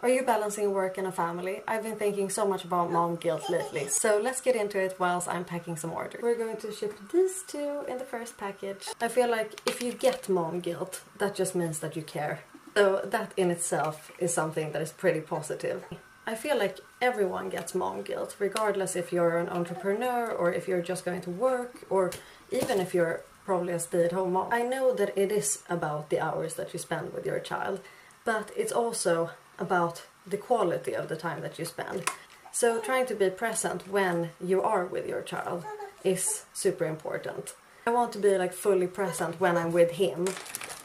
Are you balancing work and a family? I've been thinking so much about mom guilt lately, so let's get into it whilst I'm packing some orders. We're going to ship these two in the first package. I feel like if you get mom guilt, that just means that you care. So that in itself is something that is pretty positive. I feel like everyone gets mom guilt, regardless if you're an entrepreneur or if you're just going to work or even if you're probably a stay-at-home mom. I know that it is about the hours that you spend with your child, but it's also about the quality of the time that you spend. So trying to be present when you are with your child is super important. I want to be like fully present when I'm with him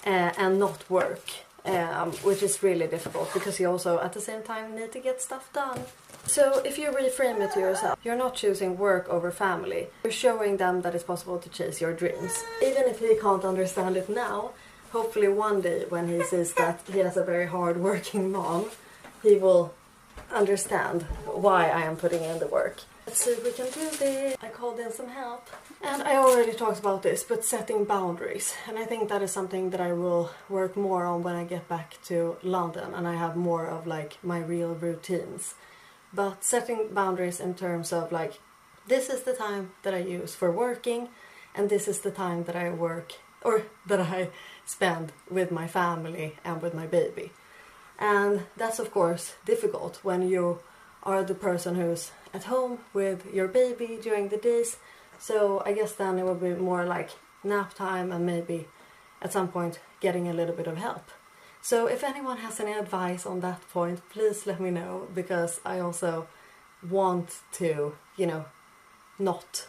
and not work, which is really difficult because you also at the same time need to get stuff done. So if you reframe it to yourself, you're not choosing work over family. You're showing them that it's possible to chase your dreams. Even if he can't understand it now, hopefully one day when he sees that he has a very hard-working mom, he will understand why I am putting in the work. Let's see if we can do this. I called in some help. And I already talked about this, but setting boundaries. And I think that is something that I will work more on when I get back to London and I have more of like my real routines. But setting boundaries in terms of like, this is the time that I use for working and this is the time that I work or that I spend with my family and with my baby. And that's of course difficult when you are the person who's at home with your baby during the days. So I guess then it will be more like nap time and maybe at some point getting a little bit of help. So if anyone has any advice on that point, please let me know, because I also want to, you know, not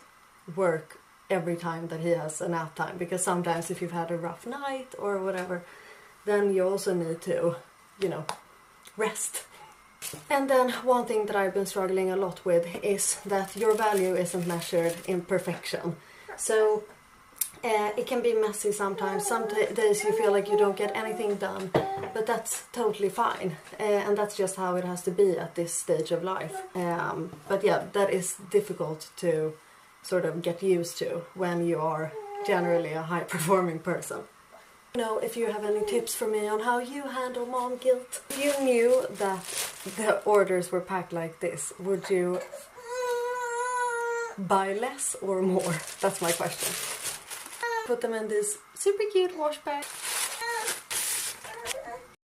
work every time that he has a nap time, because sometimes if you've had a rough night or whatever, then you also need to, you know, rest. And then one thing that I've been struggling a lot with is that your value isn't measured in perfection. So it can be messy sometimes. Some days you feel like you don't get anything done, but that's totally fine. And that's just how it has to be at this stage of life. But yeah, that is difficult to sort of get used to when you are generally a high-performing person. You know, if you have any tips for me on how you handle mom guilt. If you knew that the orders were packed like this, would you buy less or more? That's my question. Put them in this super cute wash bag.